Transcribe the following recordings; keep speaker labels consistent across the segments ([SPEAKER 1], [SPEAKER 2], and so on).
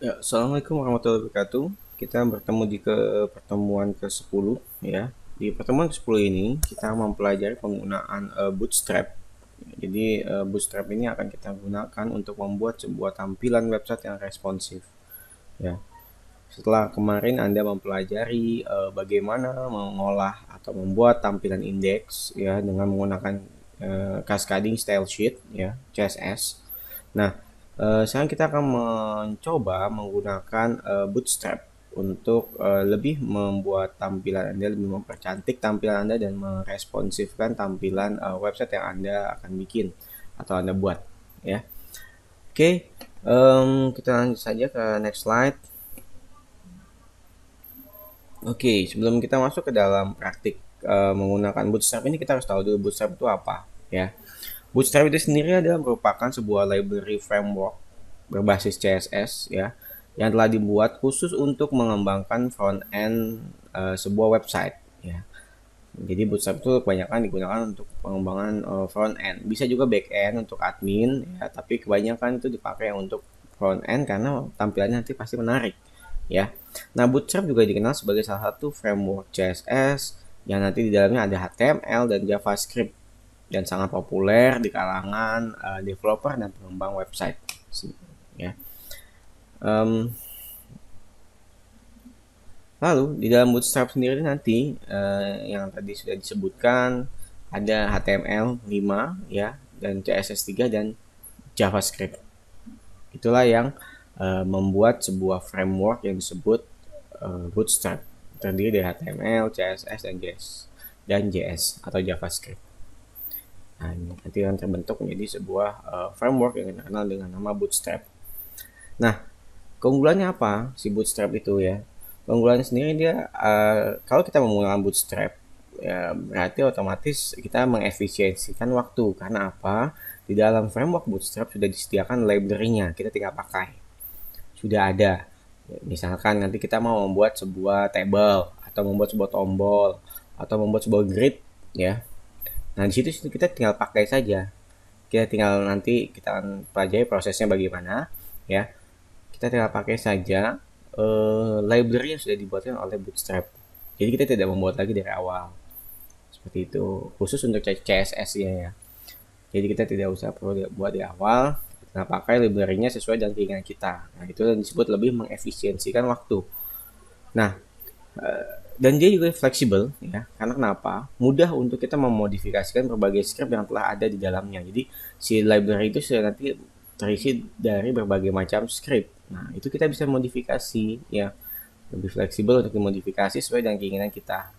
[SPEAKER 1] Ya, Assalamualaikum warahmatullahi wabarakatuh. Kita bertemu di pertemuan ke-10 ya. Di pertemuan ke-10 ini kita mempelajari penggunaan Bootstrap. Jadi Bootstrap ini akan kita gunakan untuk membuat sebuah tampilan website yang responsif ya. Setelah kemarin Anda mempelajari bagaimana mengolah atau membuat tampilan indeks ya dengan menggunakan cascading style sheet ya, CSS. Nah, sekarang kita akan mencoba menggunakan Bootstrap untuk lebih membuat tampilan Anda, lebih mempercantik tampilan Anda dan meresponsifkan tampilan website yang Anda akan bikin atau Anda buat ya. Oke, kita lanjut saja ke next slide. Oke, sebelum kita masuk ke dalam praktik menggunakan Bootstrap ini, kita harus tahu dulu Bootstrap itu apa ya. Bootstrap itu sendiri adalah merupakan sebuah library framework berbasis CSS ya yang telah dibuat khusus untuk mengembangkan front end sebuah website ya. Jadi Bootstrap itu kebanyakan digunakan untuk pengembangan front end. Bisa juga back end untuk admin ya, tapi kebanyakan itu dipakai untuk front end karena tampilannya nanti pasti menarik ya. Nah, Bootstrap juga dikenal sebagai salah satu framework CSS yang nanti di dalamnya ada HTML dan JavaScript dan sangat populer di kalangan developer dan pengembang website ya. Um, Lalu di dalam Bootstrap sendiri nanti yang tadi sudah disebutkan ada HTML5 ya dan CSS3 dan JavaScript. Itulah yang membuat sebuah framework yang disebut Bootstrap terdiri dari HTML, CSS dan JS atau JavaScript. Nah, ini nanti akan terbentuk menjadi sebuah framework yang kita kenal dengan nama Bootstrap. Nah, keunggulannya apa si Bootstrap itu ya? Keunggulannya sendiri dia kalau kita menggunakan Bootstrap ya berarti otomatis kita mengefisiensikan waktu karena apa? Di dalam framework Bootstrap sudah disediakan library-nya, kita tinggal pakai. Sudah ada. Misalkan nanti kita mau membuat sebuah table atau membuat sebuah tombol atau membuat sebuah grid ya. Nah, di situ kita tinggal pakai saja. Kita tinggal nanti kita akan pelajari prosesnya bagaimana ya. Kita tinggal pakai saja library yang sudah dibuatkan oleh Bootstrap. Jadi kita tidak membuat lagi dari awal. Seperti itu. Khusus untuk CSS ya. Jadi kita tidak usah perlu buat di awal. Kita pakai library-nya sesuai dengan keinginan kita. Nah, itu yang disebut lebih mengefisiensikan waktu. Nah, dan dia juga fleksibel ya. Karena kenapa? Mudah untuk kita memodifikasikan berbagai script yang telah ada di dalamnya. Jadi si library itu sudah nanti terisi dari berbagai macam script. Nah, itu kita bisa modifikasi ya. Lebih fleksibel untuk dimodifikasi sesuai dengan keinginan kita.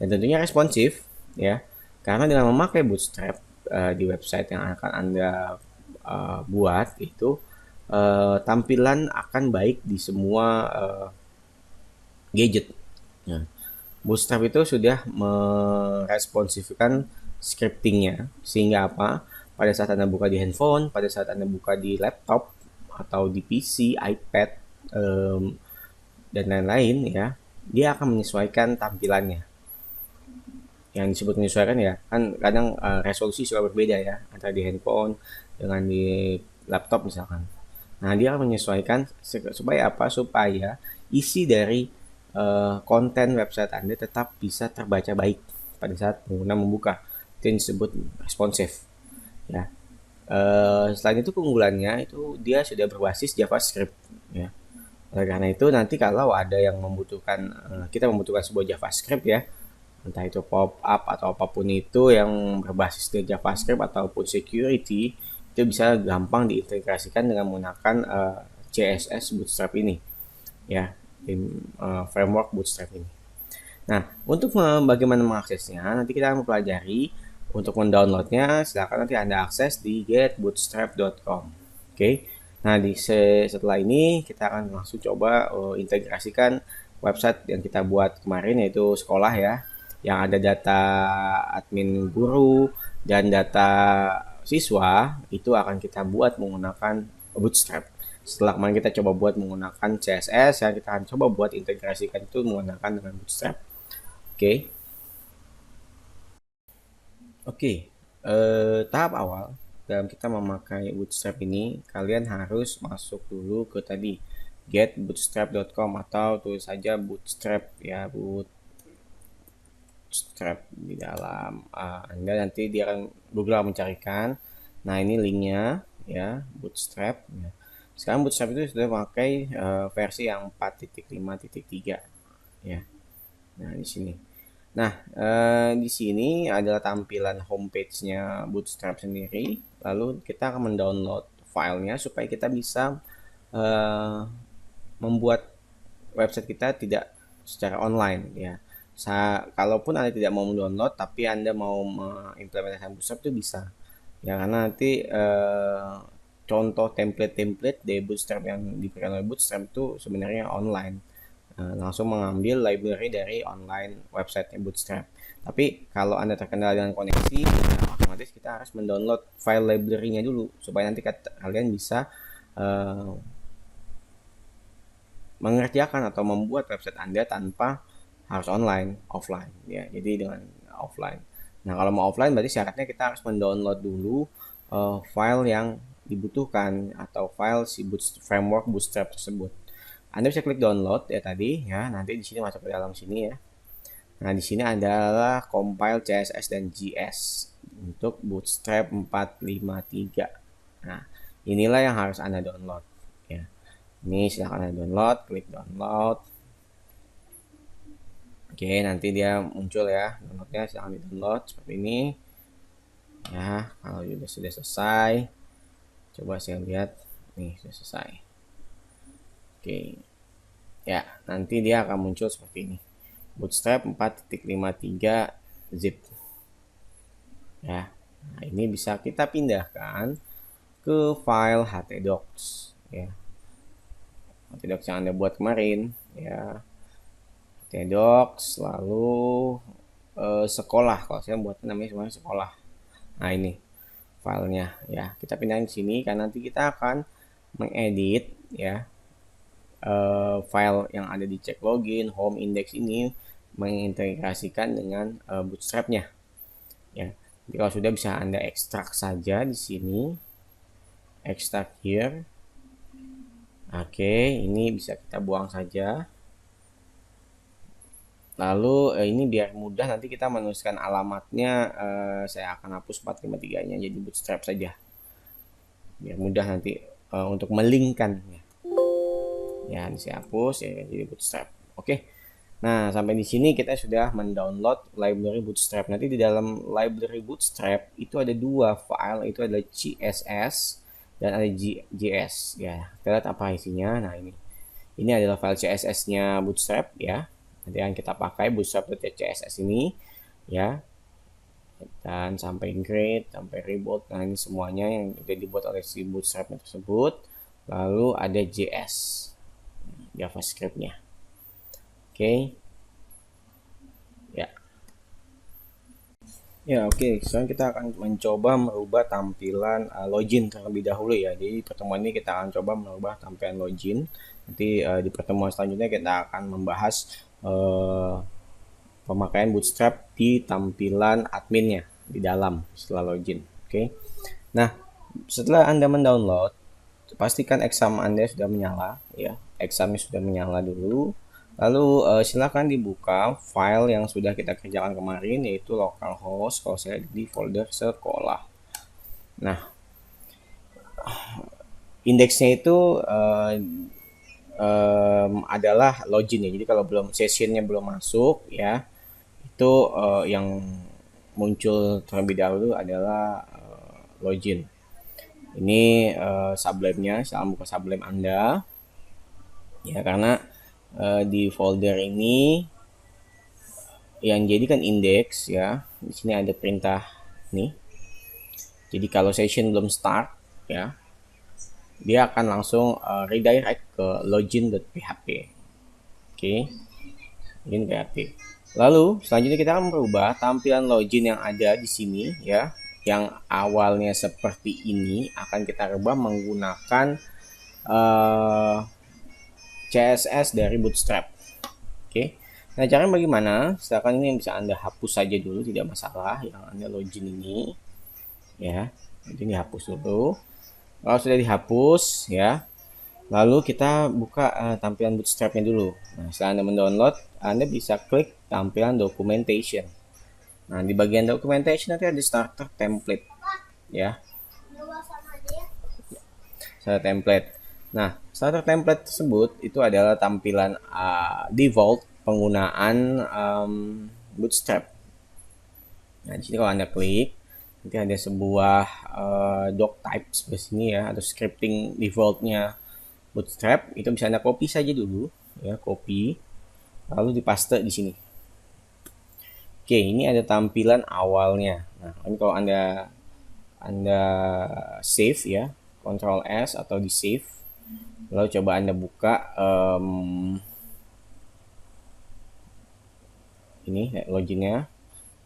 [SPEAKER 1] Dan tentunya responsif ya. Karena dengan memakai Bootstrap di website yang akan Anda buat itu tampilan akan baik di semua gadget. Nah, Bootstrap itu sudah meresponsifkan scriptingnya sehingga apa? Pada saat Anda buka di handphone, pada saat Anda buka di laptop atau di PC, iPad, dan lain-lain ya, dia akan menyesuaikan tampilannya. Yang disebut menyesuaikan ya, kan kadang resolusi suka berbeda ya antara di handphone dengan di laptop misalkan. Nah, dia akan menyesuaikan supaya apa? Supaya isi dari konten website Anda tetap bisa terbaca baik pada saat pengguna membuka. Itu yang disebut responsif. Ya. Selain itu keunggulannya itu dia sudah berbasis JavaScript. Ya. Oleh karena itu nanti kalau ada yang membutuhkan kita membutuhkan sebuah JavaScript ya, entah itu pop up atau apapun itu yang berbasis di JavaScript ataupun security itu bisa gampang diintegrasikan dengan menggunakan CSS Bootstrap ini ya di framework Bootstrap ini. Nah, untuk bagaimana mengaksesnya nanti kita akan mempelajari. Untuk mendownloadnya silahkan nanti Anda akses di getbootstrap.com. Oke. Nah, setelah ini kita akan langsung coba integrasikan website yang kita buat kemarin yaitu sekolah ya, yang ada data admin guru dan data siswa itu akan kita buat menggunakan Bootstrap. Setelah kemarin kita coba buat menggunakan CSS, ya kita akan coba buat integrasikan itu menggunakan dengan Bootstrap. Oke. Oke, tahap awal dalam kita memakai Bootstrap ini, kalian harus masuk dulu ke tadi getbootstrap.com atau tulis saja bootstrap ya, bootstrap di dalam Anda nanti dia akan Google akan mencarikan. Nah, ini linknya ya, bootstrap ya. Sekarang bootstrap itu sudah pakai versi yang 4.5.3 ya. Nah, di sini. Nah, di sini adalah tampilan homepage-nya Bootstrap sendiri. Lalu kita akan mendownload filenya supaya kita bisa membuat website kita tidak secara online ya. Kalaupun Anda tidak mau mendownload tapi Anda mau mengimplementasikan Bootstrap itu bisa. Ya, karena nanti contoh template-template dari Bootstrap yang diberikan oleh Bootstrap itu sebenarnya online. Langsung mengambil library dari online website Bootstrap. Tapi kalau Anda terkendala dengan koneksi, otomatis kita harus mendownload file library-nya dulu supaya nanti kalian bisa mengerjakan atau membuat website Anda tanpa harus offline ya. Jadi dengan offline. Nah, kalau mau offline berarti syaratnya kita harus mendownload dulu file yang dibutuhkan atau file si framework Bootstrap tersebut. Anda bisa klik download ya tadi ya, nanti di sini masuk ke dalam sini ya. Nah, di sini adalah compile CSS dan JS untuk Bootstrap 4.5.3. Nah, inilah yang harus Anda download ya. Ini silahkan Anda download, klik download. Oke, nanti dia muncul ya, downloadnya silahkan di download seperti ini. Ya, kalau sudah selesai, coba saya lihat, nih sudah selesai. Oke, ya nanti dia akan muncul seperti ini, Bootstrap 4.5.3 zip. Ya, nah ini bisa kita pindahkan ke file htdocs ya, htdocs yang Anda buat kemarin ya, htdocs lalu sekolah, kalau saya buat namanya semuanya sekolah. Nah, ini filenya ya, kita pindahin ke sini karena nanti kita akan mengedit ya file yang ada di check login home index ini, mengintegrasikan dengan Bootstrap-nya ya. Jadi kalau sudah bisa Anda ekstrak saja di sini, ekstrak here. Oke, ini bisa kita buang saja. Lalu ini biar mudah nanti kita menuliskan alamatnya, saya akan hapus 453-nya jadi Bootstrap saja. Biar mudah nanti untuk melinkkannya. Ya, ini saya hapus ya jadi Bootstrap. Oke. Nah, sampai di sini kita sudah mendownload library Bootstrap. Nanti di dalam library Bootstrap itu ada dua file, itu adalah CSS dan ada JS ya. Kita lihat apa isinya. Nah, ini adalah file CSS-nya Bootstrap ya. Nanti yang kita pakai bootstrap.css ini ya. Dan sampai grade, sampai reboot. Nah, ini semuanya yang sudah dibuat oleh si Bootstrap tersebut. Lalu ada JS, JavaScript-nya. Oke. Ya. Ya, oke. Sekarang kita akan mencoba merubah tampilan login terlebih dahulu ya. Jadi pertemuan ini kita akan coba merubah tampilan login. Nanti di pertemuan selanjutnya kita akan membahas pemakaian Bootstrap di tampilan adminnya di dalam setelah login. Oke. Nah, setelah Anda mendownload, pastikan exam Anda sudah menyala ya. Examnya sudah menyala dulu. Lalu silakan dibuka file yang sudah kita kerjakan kemarin, yaitu localhost. Kalau saya di folder sekolah. Nah, indeksnya itu adalah login ya. Jadi kalau belum sessionnya belum masuk ya, itu yang muncul terlebih dahulu adalah login. Ini Sublime-nya, silahkan buka Sublime Anda ya, karena di folder ini yang jadi kan indeks ya. Di sini ada perintah nih. Jadi kalau session belum start ya, dia akan langsung redirect ke login.php. Oke. Login PHP. Lalu selanjutnya kita akan merubah tampilan login yang ada di sini ya, yang awalnya seperti ini akan kita rubah menggunakan CSS dari Bootstrap. Oke. Nah, caranya bagaimana? Silakan, ini yang bisa Anda hapus saja dulu, tidak masalah yang Anda login ini. Ya. Jadi dihapus dulu. Kalau sudah dihapus ya, Lalu kita buka tampilan Bootstrap-nya dulu. Nah, setelah Anda mendownload, Anda bisa klik tampilan documentation. Nah, di bagian documentation nanti ada starter template, ya. Starter template. Nah, starter template tersebut itu adalah tampilan default penggunaan Bootstrap. Nah, di sini kalau Anda klik, nanti ada sebuah doc types di sini ya, atau scripting defaultnya Bootstrap. Itu bisa Anda copy saja dulu, ya, copy, lalu dipaste di sini. Oke, ini ada tampilan awalnya. Nah, ini kalau Anda save ya, Ctrl S atau di save, lalu coba Anda buka ini loginnya.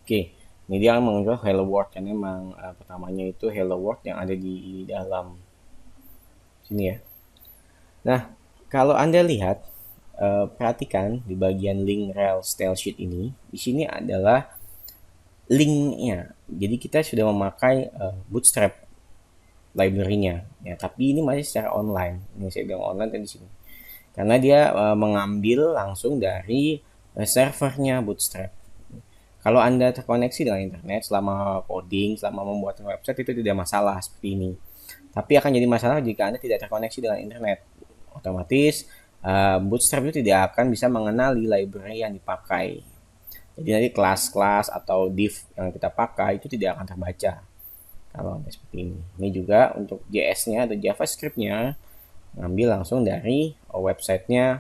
[SPEAKER 1] Oke, ini dia mengunggah Hello World karena memang pertamanya itu Hello World yang ada di dalam sini ya. Nah, kalau Anda lihat, perhatikan di bagian link rel style sheet ini, di sini adalah linknya. Jadi kita sudah memakai Bootstrap library-nya, ya. Tapi ini masih secara online. Ini saya bilang online tadi di sini. Karena dia mengambil langsung dari servernya Bootstrap. Kalau Anda terkoneksi dengan internet selama coding, selama membuat website itu tidak masalah seperti ini. Tapi akan jadi masalah jika Anda tidak terkoneksi dengan internet. Otomatis Bootstrap itu tidak akan bisa mengenali library yang dipakai. Jadi nanti kelas-kelas atau div yang kita pakai itu tidak akan terbaca kalau ada seperti ini. Ini juga untuk JS-nya atau JavaScript-nya ngambil langsung dari websitenya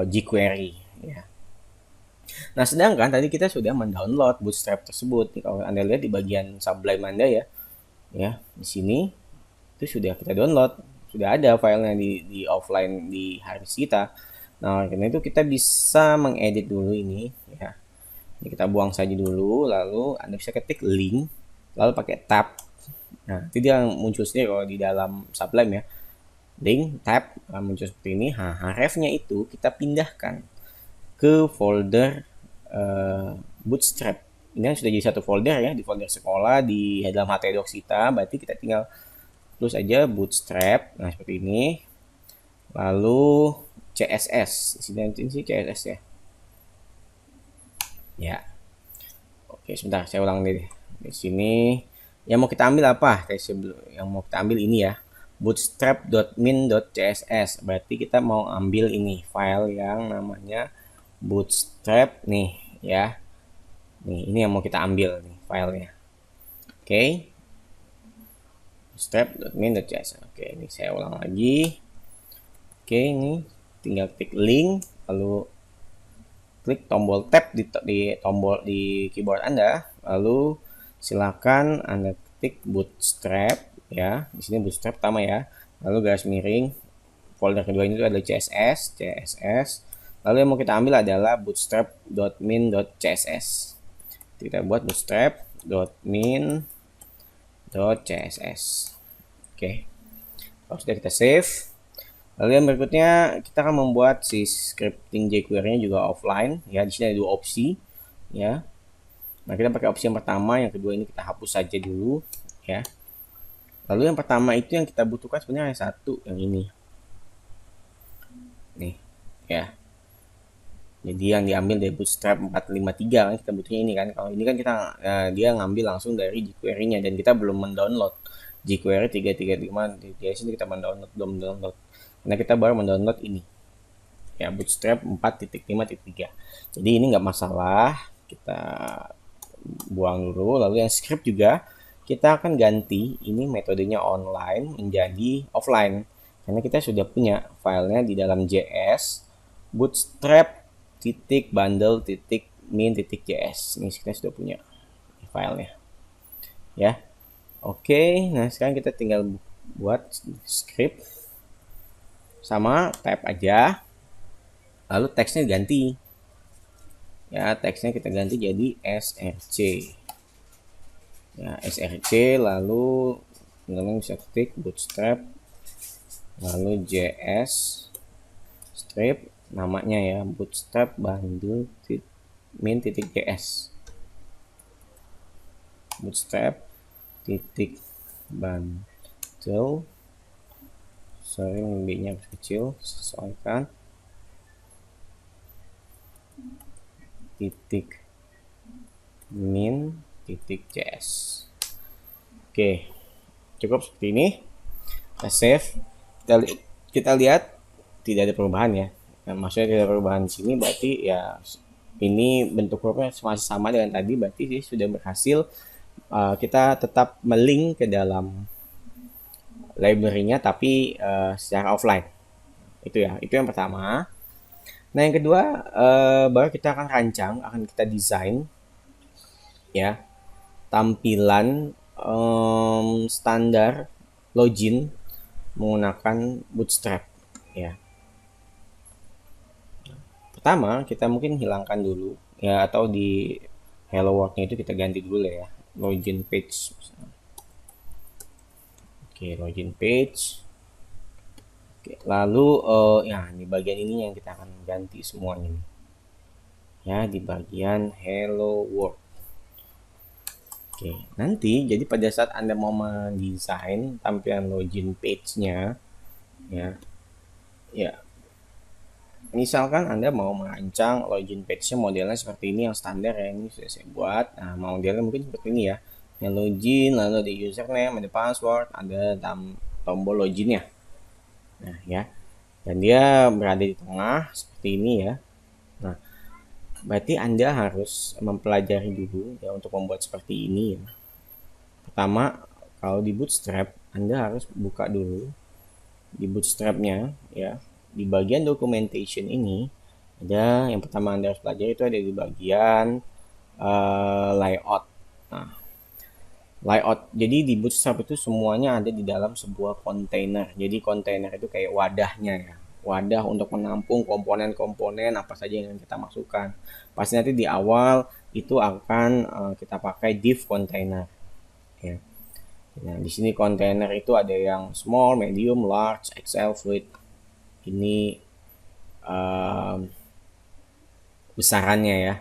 [SPEAKER 1] jQuery. Ya. Nah, sedangkan tadi kita sudah mendownload Bootstrap tersebut. Kalau Anda lihat di bagian Sublime Anda ya di sini itu sudah kita download, sudah ada filenya di offline di hard disk kita. Nah, karena itu kita bisa mengedit dulu ini ya. Ini kita buang saja dulu, lalu Anda bisa ketik link, lalu pakai tab. Nah, itu dia yang muncul sendiri kalau di dalam Sublime ya. Link, tab, muncul seperti ini. Nah, refnya itu kita pindahkan ke folder Bootstrap. Ini sudah jadi satu folder ya, di folder sekolah, di dalam htdocs kita. Berarti kita tinggal terus aja Bootstrap. Nah, seperti ini. Lalu CSS. Di sini sih CSS ya. Ya. Oke, sebentar saya ulang deh. Di sini yang mau kita ambil apa? Yang mau kita ambil ini ya. bootstrap.min.css. Berarti kita mau ambil ini file yang namanya bootstrap nih ya. Nih, ini yang mau kita ambil nih filenya. Oke. bootstrap.min.css. Oke, ini saya ulang lagi. Oke, ini tinggal klik link lalu klik tombol tab di tombol di keyboard Anda, lalu silakan Anda ketik bootstrap ya. Di sini bootstrap pertama ya. Lalu garis miring folder kedua ini adalah CSS. Lalu yang mau kita ambil adalah bootstrap.min.css. Kita buat bootstrap.min.css. Oke. Kalau sudah kita save, lalu yang berikutnya kita akan membuat si scripting jQuery-nya juga offline ya. Di sini ada dua opsi ya. Nah, kita pakai opsi yang pertama, yang kedua ini kita hapus saja dulu ya. Lalu yang pertama itu yang kita butuhkan sebenarnya hanya satu, yang ini. Nih ya. Jadi yang diambil dari Bootstrap 453 kan kita butuhnya ini kan. Kalau ini kan kita dia ngambil langsung dari jQuery-nya dan kita belum mendownload jQuery 335. Di sini kita belum download. Karena kita baru mendownload ini. Ya, Bootstrap 4.5.3. Jadi ini nggak masalah. Kita buang dulu. Lalu yang script juga kita akan ganti ini metodenya online menjadi offline. Karena kita sudah punya filenya di dalam JS bootstrap .bundle.min.js. Ini kita sudah punya filenya. Ya. Oke, nah sekarang kita tinggal buat script. Sama type aja. Lalu teksnya ganti. Ya, teksnya kita ganti jadi src. Ya, src lalu teman-teman bisa ketik bootstrap lalu js strip namanya ya bootstrap bundle.min.js bootstrap bundle sorry, B-nya kecil, sesuaikan. Titik min titik cs. Oke, cukup seperti ini. Kita save. Kita lihat tidak ada perubahan ya. Nah, maksudnya tidak ada perubahan di sini berarti ya ini bentuk hurufnya masih sama dengan tadi, berarti sih sudah berhasil. Kita tetap melink ke dalam library-nya tapi secara offline. Itu ya, itu yang pertama. Nah, yang kedua baru kita akan rancang, akan kita desain ya tampilan standar login menggunakan Bootstrap ya. Pertama, kita mungkin hilangkan dulu ya, atau di Hello World-nya itu kita ganti dulu ya, login page. Oke, login page. Oke, lalu ya di bagian ini yang kita akan ganti semuanya nih. Ya, di bagian Hello World. Oke, nanti jadi pada saat Anda mau mendesain tampilan login page-nya ya misalkan Anda mau merancang login page-nya modelnya seperti ini yang standar ya, ini sudah saya buat. Nah, modelnya mungkin seperti ini ya. Yang login, lalu ada username, ada password, ada tombol loginnya. Nah, ya. Dan dia berada di tengah seperti ini ya. Nah, berarti Anda harus mempelajari dulu ya untuk membuat seperti ini ya. Pertama, kalau di Bootstrap Anda harus buka dulu di Bootstrap-nya ya. Di bagian documentation ini ada yang pertama Anda harus pelajari, itu ada di bagian layout. Nah, layout. Jadi di Bootstrap itu semuanya ada di dalam sebuah kontainer. Jadi kontainer itu kayak wadahnya ya. Wadah untuk menampung komponen-komponen apa saja yang kita masukkan. Pasti nanti di awal itu akan kita pakai div container. Ya. Nah, di sini kontainer itu ada yang small, medium, large, XL, fluid. Ini besarannya ya.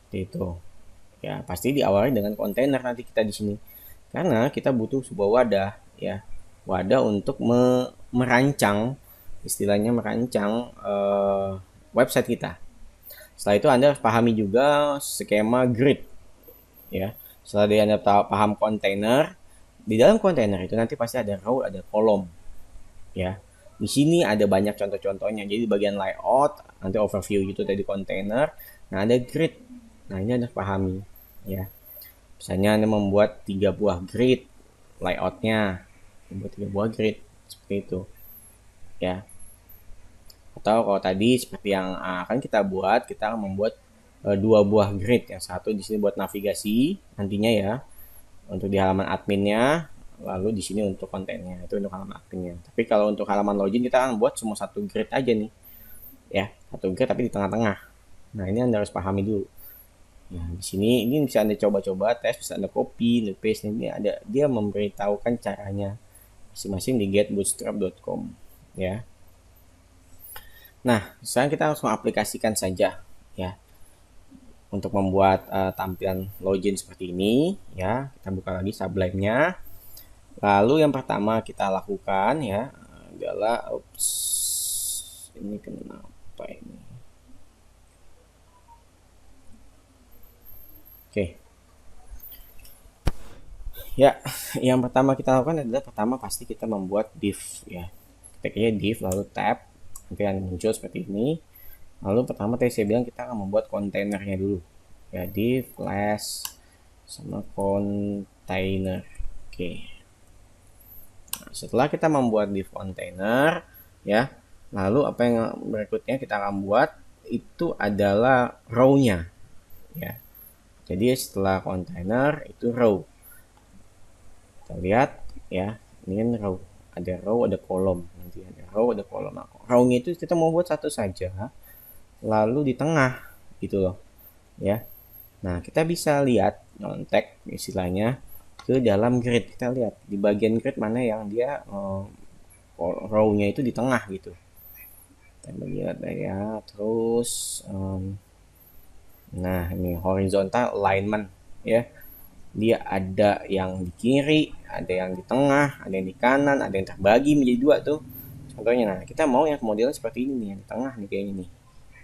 [SPEAKER 1] Itu. Ya, pasti diawali dengan kontainer nanti kita di sini. Karena kita butuh sebuah wadah ya. Wadah untuk merancang, istilahnya merancang website kita. Setelah itu Anda harus pahami juga skema grid ya. Setelah Anda paham kontainer, di dalam kontainer itu nanti pasti ada row, ada kolom ya. Di sini ada banyak contoh-contohnya. Jadi bagian layout, nanti overview gitu tadi kontainer. Nah, ada grid. Nah, ini Anda pahami ya. Misalnya Anda membuat 3 buah grid layoutnya, membuat 3 buah grid seperti itu ya. Atau kalau tadi seperti yang akan kita buat, kita akan membuat 2 buah grid. Yang satu di sini buat navigasi nantinya ya, untuk di halaman adminnya, lalu di sini untuk kontennya, itu untuk halaman adminnya. Tapi kalau untuk halaman login kita akan buat cuma 1 grid aja nih ya, 1 grid tapi di tengah-tengah. Nah, ini Anda harus pahami dulu ya. Di sini ini bisa Anda coba-coba tes, bisa Anda copy, Anda paste. Ini ada, dia memberitahukan caranya masing-masing di getbootstrap.com ya. Nah, sekarang kita langsung aplikasikan saja ya untuk membuat tampilan login seperti ini ya. Kita buka lagi Sublime-nya. Lalu yang pertama kita lakukan ya adalah ini kenapa ini? Oke. Ya, yang pertama kita lakukan adalah pertama pasti kita membuat div ya. Ketiknya div lalu tab, nanti akan muncul seperti ini. Lalu pertama tadi saya bilang kita akan membuat kontainernya dulu. Ya, div class sama container. Oke. Nah, setelah kita membuat div container ya, lalu apa yang berikutnya kita akan buat itu adalah row-nya ya. Jadi setelah container itu row. Kita lihat ya, ini kan row. Ada row, ada kolom. Nanti ada row, ada kolom. Nah, row-nya itu kita mau buat satu saja, lalu di tengah gitu loh ya. Nah, kita bisa lihat nyontek istilahnya ke dalam grid. Kita lihat di bagian grid mana yang dia row-nya itu di tengah gitu. Kita lihat ya, terus nah ini horizontal alignment ya. Dia ada yang di kiri, ada yang di tengah, ada yang di kanan, ada yang terbagi menjadi 2 tuh. Contohnya, nah kita mau yang modelnya seperti ini nih, yang di tengah nih kayaknya nih,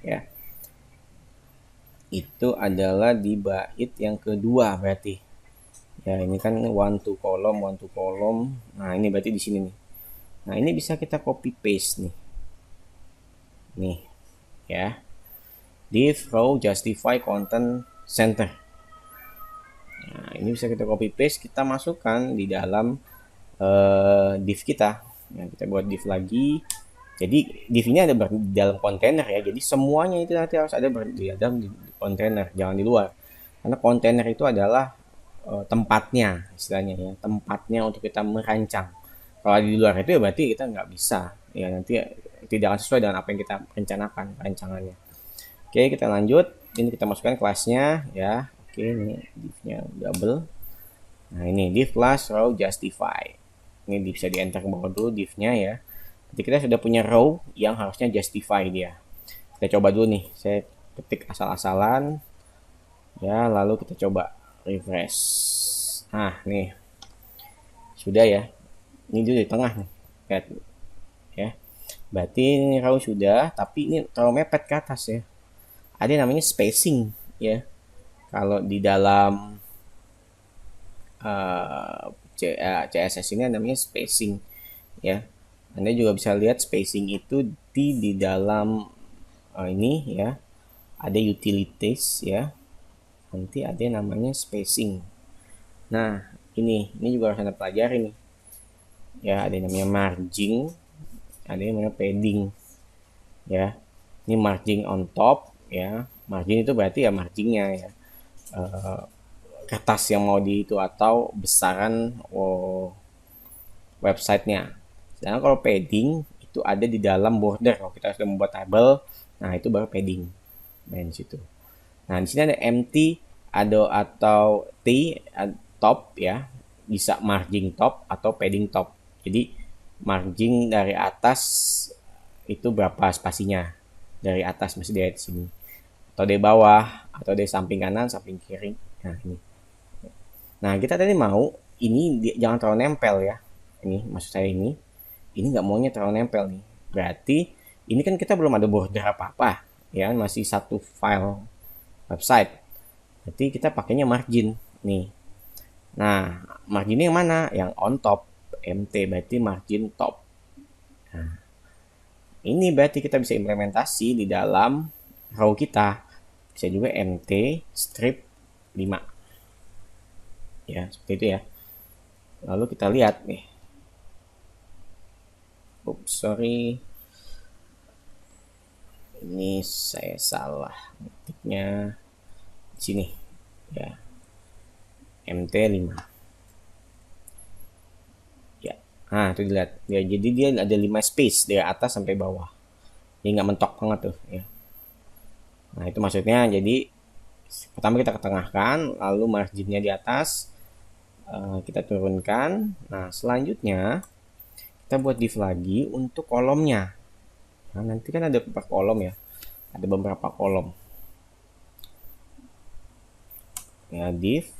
[SPEAKER 1] ya. Itu adalah di bait yang kedua berarti. Ya ini kan one to column, one to column. Nah ini berarti di sini nih. Nah ini bisa kita copy paste nih. Nih, ya. Div row justify content center. Nah ini bisa kita copy paste, kita masukkan di dalam div kita. Nah, kita buat div lagi. Jadi div ini ada di dalam kontainer ya. Jadi semuanya itu nanti harus ada di dalam kontainer, jangan di luar. Karena kontainer itu adalah tempatnya, istilahnya ya, tempatnya untuk kita merancang. Kalau di luar itu ya berarti kita nggak bisa. Ya nanti tidak akan sesuai dengan apa yang kita rencanakan rancangannya. Oke, kita lanjut. Ini kita masukkan kelasnya ya. Oke, ini divnya double. Nah, ini div class row justify. Ini bisa di enter ke bawah dulu divnya ya. Jadi kita sudah punya row yang harusnya justify dia. Kita coba dulu nih. Saya ketik asal-asalan. Ya, lalu kita coba refresh. Nah, nih. Sudah ya. Ini dulu di tengah nih. Lihat. Ya. Berarti ini row sudah, tapi ini terlalu mepet ke atas ya. Ada yang namanya spacing ya. Kalau di dalam CSS ini namanya spacing ya. Anda juga bisa lihat spacing itu di dalam ini ya. Ada utilities ya. Nanti ada yang namanya spacing. Nah, ini juga harus Anda pelajari nih. Ya, ada yang namanya margin, ada yang namanya padding. Ya. Ini margin on top ya. Margin itu berarti ya marginnya ya. Kertas yang mau di itu atau besaran websitenya. Sedangkan kalau padding itu ada di dalam border. Kalau kita sudah membuat tabel, nah itu baru padding. Nah di situ. Nah di sini ada empty, ada atau T top ya, bisa margin top atau padding top. Jadi margin dari atas itu berapa spasinya, dari atas masih dari sini, atau dari bawah, atau dari samping kanan, samping kiri. Nah ini. Nah kita tadi mau ini jangan terlalu nempel ya. Ini maksud saya ini nggak maunya terlalu nempel nih. Berarti ini kan kita belum ada border apa-apa ya, masih satu file website. Berarti kita pakainya margin nih. Nah, marginnya yang mana? Yang on top, MT berarti margin top. Nah, ini berarti kita bisa implementasi di dalam row kita. Bisa juga MT strip 5. Ya, seperti itu ya. Lalu kita lihat nih. Oops, sorry. Ini saya salah ngetiknya di sini ya. MT 5 ya. Nah itu dilihat ya, jadi dia ada 5 space dari atas sampai bawah, jadi nggak mentok banget tuh ya. Nah itu maksudnya, jadi pertama kita ketengahkan, lalu marginnya di atas kita turunkan. Nah selanjutnya kita buat div lagi untuk kolomnya. Nah nanti kan ada beberapa kolom ya, ada beberapa kolom ya, div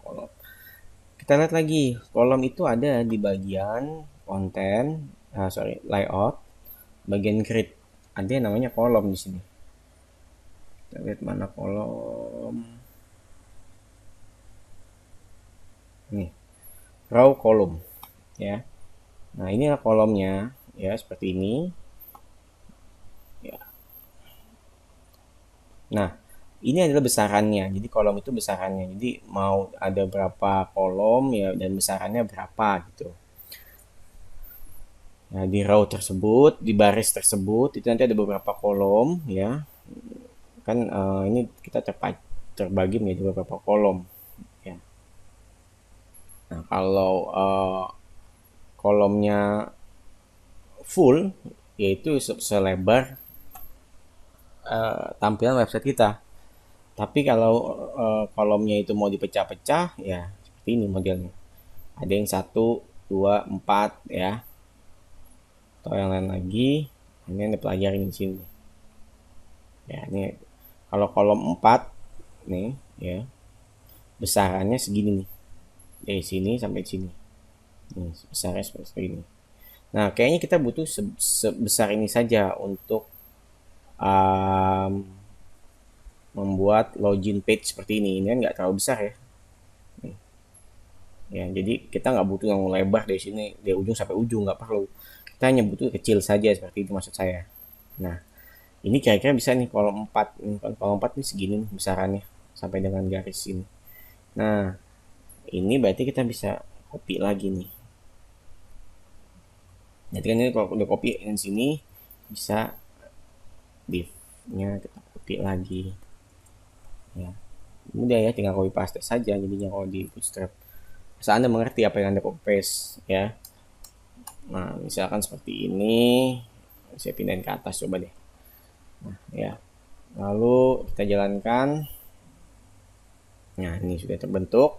[SPEAKER 1] kolom. Kita lihat lagi, kolom itu ada di bagian konten, layout, bagian grid. Ada yang namanya kolom di sini. Kita lihat mana kolom. Nih, row kolom ya. Nah, inilah kolomnya ya, seperti ini. Ya. Nah, ini adalah besarannya. Jadi kolom itu besarannya. Jadi mau ada berapa kolom ya, dan besarannya berapa gitu. Nah, di row tersebut, di baris tersebut itu nanti ada beberapa kolom ya. Kan ini kita terbagi menjadi beberapa kolom ya. Nah, kalau kolomnya full yaitu selebar tampilan website kita. Tapi kalau kolomnya itu mau dipecah-pecah ya seperti ini modelnya. Ada yang 1, 2, 4 ya. Atau yang lain lagi. Ini yang dipelajarin di sini. Ya, ini kalau kolom 4 nih ya. Besarannya segini nih. Dari sini sampai sini. Nih, besarnya seperti ini. Nah, kayaknya kita butuh sebesar ini saja untuk um, membuat login page seperti ini. Ini kan nggak terlalu besar ya. Ya, jadi kita nggak butuh yang lebar dari sini dari ujung sampai ujung, nggak perlu. Kita hanya butuh kecil saja seperti itu maksud saya. Nah, ini kira-kira bisa nih kolom 4. Kolom 4 ini segini nih besarannya sampai dengan garis ini. Nah, ini berarti kita bisa copy lagi nih. Jadi kan ini kalau udah copy di sini bisa div-nya kita copy lagi. Ya, mudah ya, tinggal copy paste saja jadinya kalau di Bootstrap. Asal Anda mengerti apa yang Anda copy paste ya. Nah, misalkan seperti ini, saya pindahin ke atas coba deh. Nah, ya. Lalu kita jalankan. Nah, ini sudah terbentuk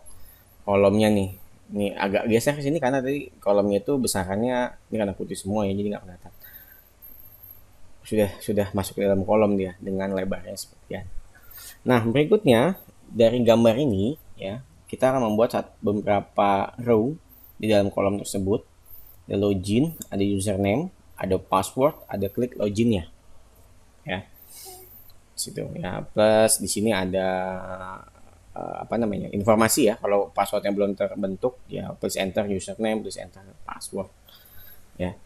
[SPEAKER 1] kolomnya nih. Ini agak geser ke sini karena tadi kolomnya itu besarannya ini karena putih semua ya, jadi nggak kelihatan. Sudah masuk ke dalam kolom dia dengan lebarnya seperti ini. Nah, berikutnya dari gambar ini ya, kita akan membuat beberapa row di dalam kolom tersebut. Ada login, ada username, ada password, ada klik loginnya. Ya. Situ ya. Plus di sini ada apa namanya? Informasi ya. Kalau passwordnya belum terbentuk, ya please enter username, please enter password. Ya.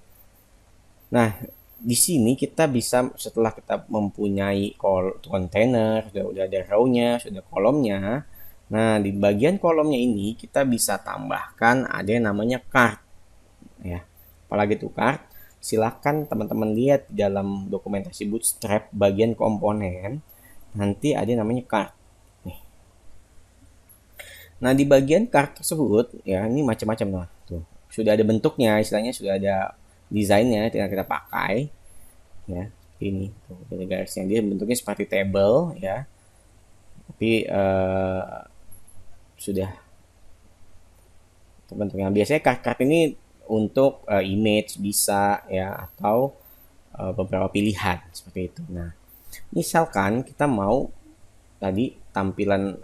[SPEAKER 1] Nah, di sini kita bisa setelah kita mempunyai kontainer, sudah ada row-nya, sudah kolomnya. Nah, di bagian kolomnya ini kita bisa tambahkan ada yang namanya card. Ya. Apalagi itu card? Silahkan teman-teman lihat di dalam dokumentasi Bootstrap bagian komponen. Nanti ada yang namanya card. Nih. Nah, di bagian card tersebut ya ini macam-macam lah. Tuh. Sudah ada bentuknya, istilahnya sudah ada desainnya, tinggal kita pakai ya ini tuh ada garisnya, dia bentuknya seperti table ya, tapi sudah terbentuknya. Biasanya card ini untuk image bisa ya, atau beberapa pilihan seperti itu. Nah, misalkan kita mau tadi tampilan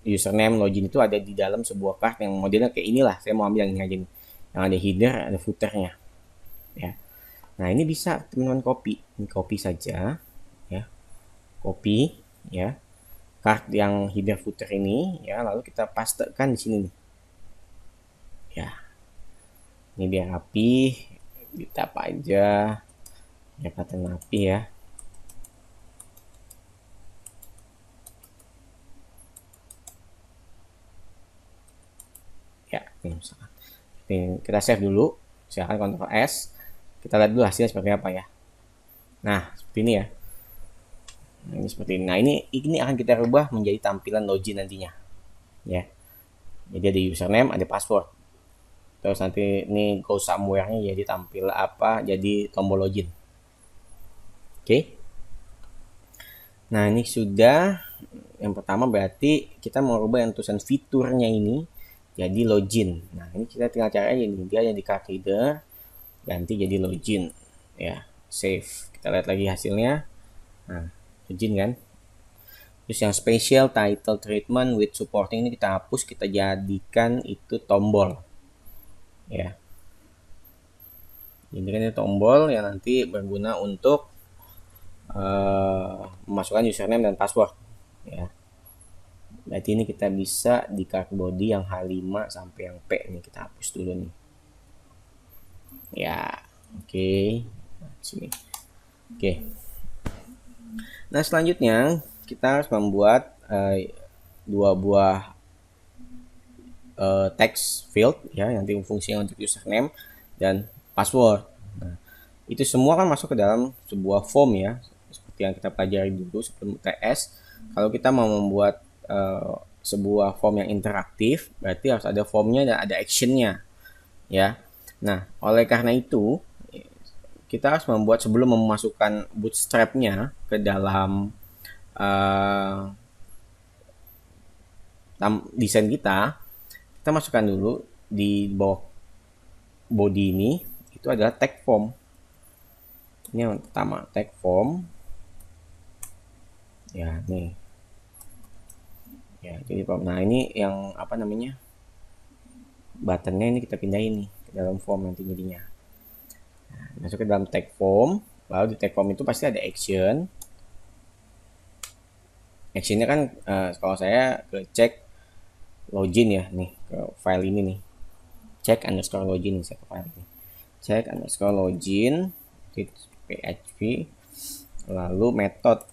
[SPEAKER 1] username login itu ada di dalam sebuah card yang modelnya kayak inilah, saya mau ambil yang ini aja nih, yang ada header ada footernya ya. Nah, ini bisa teman-teman copy. Ini copy saja ya. Copy ya. Card yang header footer ini ya, lalu kita pastekan di sini nih. Ya. Ini biar rapi, kita tap aja. Biar kelihatan rapi ya. Ya, ini misalkan. Kita save dulu. Silakan Ctrl S. Kita lihat dulu hasilnya seperti apa ya. Nah, seperti ini ya. Nah, ini seperti ini. Nah, ini akan kita rubah menjadi tampilan login nantinya. Ya. Jadi ada username, ada password. Terus nanti ini go somewhere-nya jadi tampil apa? Jadi tombol login. Oke. Nah, ini sudah yang pertama, berarti kita mau rubah yang tulisan fiturnya ini jadi login. Nah, ini kita tinggal cari aja nih, dia yang di card reader ganti jadi login ya, save. Kita lihat lagi hasilnya. Nah, login kan. Terus yang special title treatment with supporting ini kita hapus, kita jadikan itu tombol ya. Ini kan tombol yang nanti berguna untuk memasukkan username dan password ya. Berarti ini kita bisa di card body yang H5 sampai yang P ini kita hapus dulu nih ya. Oke. Nah, sini. Oke. Nah, selanjutnya kita harus membuat dua buah text field ya, nanti fungsinya untuk username dan password. Nah, itu semua kan masuk ke dalam sebuah form ya, seperti yang kita pelajari dulu sebelum UTS. Kalau kita mau membuat sebuah form yang interaktif, berarti harus ada formnya dan ada actionnya ya. Nah, oleh karena itu kita harus membuat, sebelum memasukkan bootstrapnya ke dalam desain kita masukkan dulu di bawah body ini, itu adalah tag form. Ini yang pertama, tag form ya, nih ya. Jadi nah, ini yang apa namanya, buttonnya ini kita pindahin nih ke dalam form nanti jadinya Masuk ke dalam tag form, lalu di tag form itu pasti ada action. Actionnya kan kalau saya ke cek login ya nih ke file ini nih, cek underscore login nih saya ke file ini, cek underscore login php, lalu method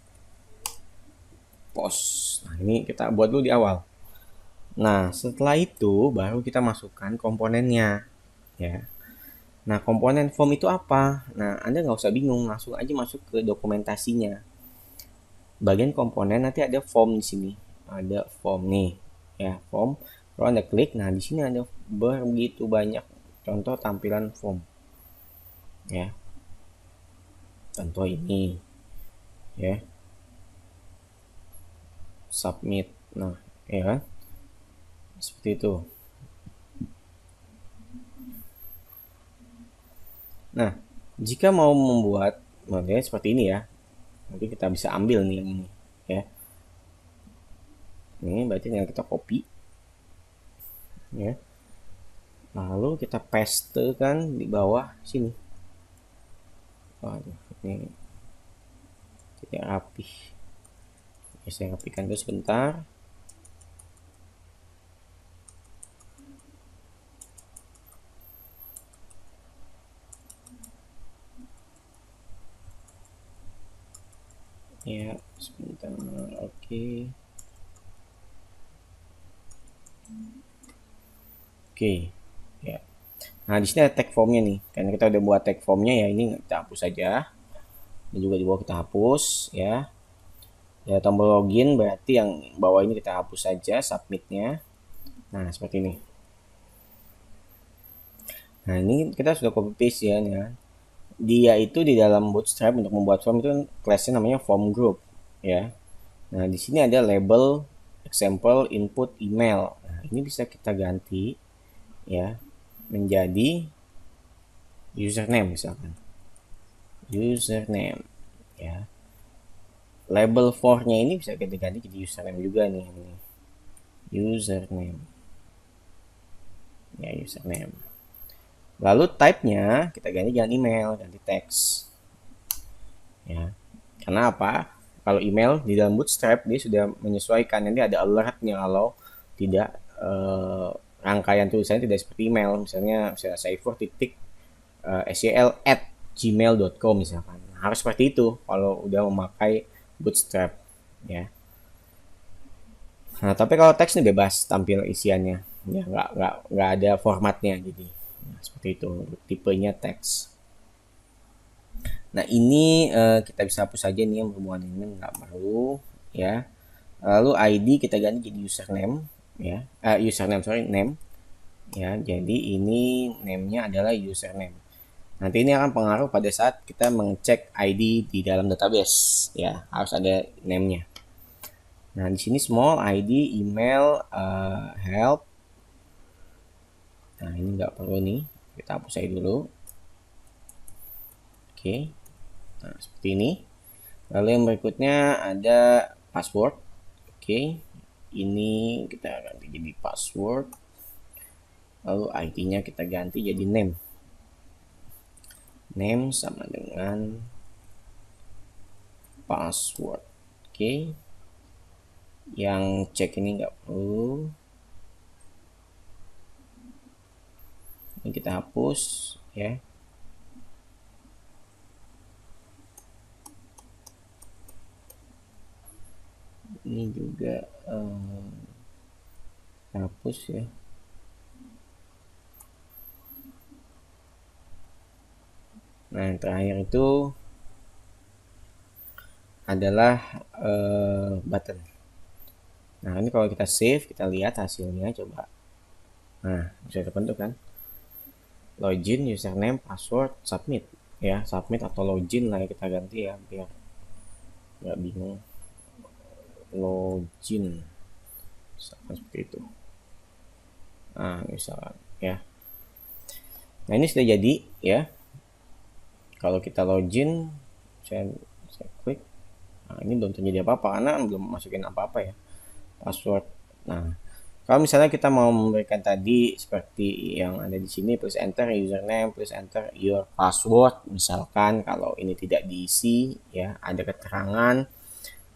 [SPEAKER 1] post. Nah ini kita buat dulu di awal. Nah setelah itu baru kita masukkan komponennya ya. Nah komponen form itu apa? Nah Anda nggak usah bingung, langsung aja masuk ke dokumentasinya. Bagian komponen nanti ada form di sini, ada form nih ya, form. Kalau Anda klik, nah di sini ada begitu banyak contoh tampilan form ya. Contoh ini ya, submit. Nah ya kan, seperti itu. Nah jika mau membuat model seperti ini ya, nanti kita bisa ambil nih yang ini ya. Ini berarti tinggal kita copy ya, lalu kita paste kan di bawah sini. Waduh, ini tidak rapi. Oke, saya rapikan dulu sebentar. Ya, sebentar. Oke. Oke. Ya. Nah, di sini ada tag formnya nih. Karena kita udah buat tag formnya ya, ini kita hapus saja. Ini juga di bawah kita hapus ya. Ya, tombol login berarti yang bawah ini kita hapus saja submitnya. Nah, seperti ini. Nah, ini kita sudah copy paste ya, nih ya. Dia itu di dalam Bootstrap untuk membuat form itu kelasnya namanya form group ya. Nah, di sini ada label example input email. Nah, ini bisa kita ganti ya menjadi username misalkan. Username ya. Label for-nya ini bisa kita ganti jadi username juga nih ini. Username. Ya, username. Lalu type-nya kita ganti jangan email, ganti teks. Ya. Karena apa? Kalau email di dalam Bootstrap dia sudah menyesuaikan, nanti ada alertnya kalau tidak rangkaian tulisannya tidak seperti email, misalnya saifur titik sel@gmail.com misalkan. Harus seperti itu kalau udah memakai Bootstrap ya. Nah tapi kalau teks ini bebas tampil isiannya ya, nggak ada formatnya, jadi seperti itu tipenya teks. Nah ini kita bisa hapus saja nih yang berhubungan ini, nggak perlu ya. Lalu ID kita ganti jadi username ya, username sorry name ya. Jadi ini name-nya adalah username. Nanti ini akan pengaruh pada saat kita mengecek ID di dalam database ya, harus ada name-nya. Nah di sini small ID email help. Nah ini nggak perlu nih, kita hapus aja dulu. Oke. Nah, seperti ini. Lalu yang berikutnya ada password. Oke. Ini kita ganti jadi password. Lalu ID-nya kita ganti jadi name. Name sama dengan password. Oke. Yang cek ini nggak perlu. Ini kita hapus ya. Ini juga hapus ya. Nah yang terakhir itu adalah button. Nah ini kalau kita save, kita lihat hasilnya coba. Nah bisa terbentuk kan, login, username, password, submit ya. Submit atau login lah ya, kita ganti ya biar nggak bingung. Login misalkan seperti itu. Nah misalkan ya. Nah ini sudah jadi ya. Kalau kita login, saya klik. Nah ini belum terjadi apa-apa karena belum masukin apa-apa ya, password. Nah Kalau misalnya kita mau memberikan tadi seperti yang ada di sini, plus enter username, plus enter your password, misalkan kalau ini tidak diisi, ya ada keterangan,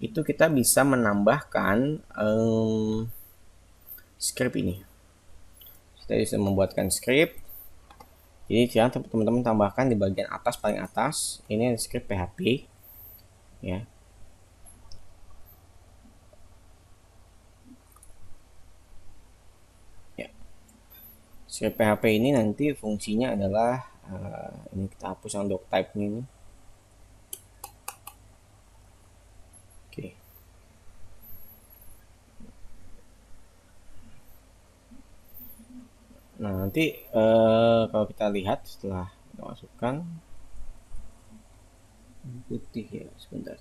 [SPEAKER 1] itu kita bisa menambahkan script ini. Kita bisa membuatkan script. Jadi jangan teman-teman tambahkan di bagian atas, paling atas, ini ada script PHP, ya. Script PHP ini nanti fungsinya adalah ini kita hapus yang doctype ini. Oke. Nah, nanti kalau kita lihat setelah kita masukkan putih ya, sebentar.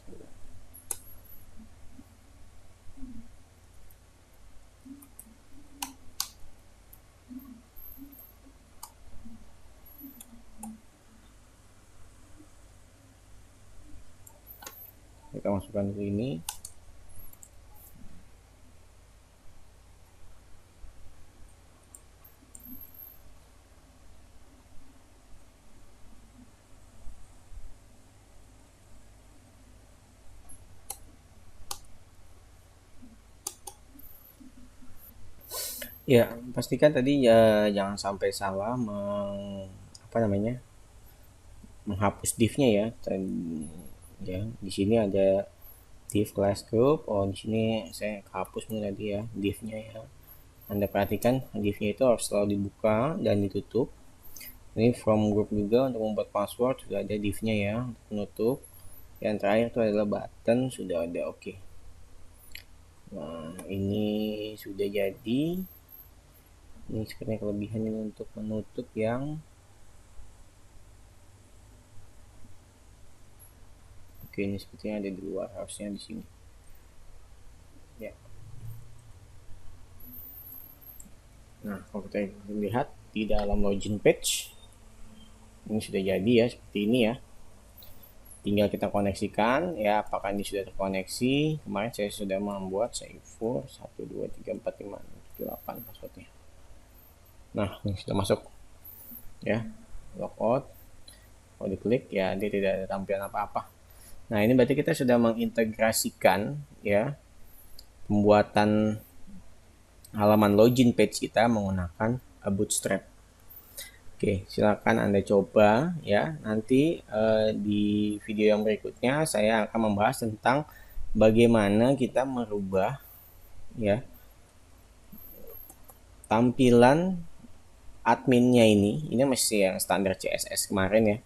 [SPEAKER 1] Kita masukkan ke ini. Ya, pastikan tadi ya jangan sampai salah menghapus div-nya ya. Ya, di sini ada div class group. Oh, di sini saya hapus nih tadi ya div-nya ya. Anda perhatikan div-nya itu harus selalu dibuka dan ditutup. Ini from group juga untuk membuat password sudah ada div-nya ya untuk menutup. Yang terakhir itu adalah button sudah ada. Oke. Nah, ini sudah jadi. Ini sepertinya kelebihan ini untuk menutup yang oke, ini sepertinya ada di luar, harusnya di sini ya. Nah, kalau kita lihat di dalam login page ini sudah jadi ya, seperti ini ya. Tinggal kita koneksikan ya, apakah ini sudah terkoneksi. Kemarin saya sudah membuat save 1 2 3 4 5 6 7 8 passwordnya. Nah, ini sudah masuk ya. Logout, kalau diklik ya dia tidak ada tampilan apa-apa. Nah, ini berarti kita sudah mengintegrasikan ya pembuatan halaman login page kita menggunakan Bootstrap. Oke, silakan Anda coba ya. Nanti di video yang berikutnya saya akan membahas tentang bagaimana kita merubah ya tampilan adminnya ini. Ini masih yang standar CSS kemarin ya.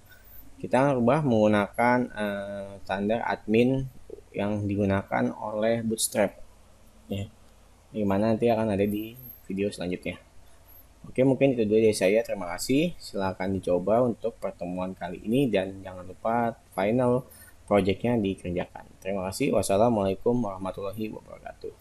[SPEAKER 1] Kita merubah menggunakan standar admin yang digunakan oleh Bootstrap ya. Gimana nanti akan ada di video selanjutnya. Oke, mungkin itu dulu dari saya. Terima kasih. Silahkan dicoba untuk pertemuan kali ini dan jangan lupa final projectnya dikerjakan. Terima kasih. Wassalamualaikum warahmatullahi wabarakatuh.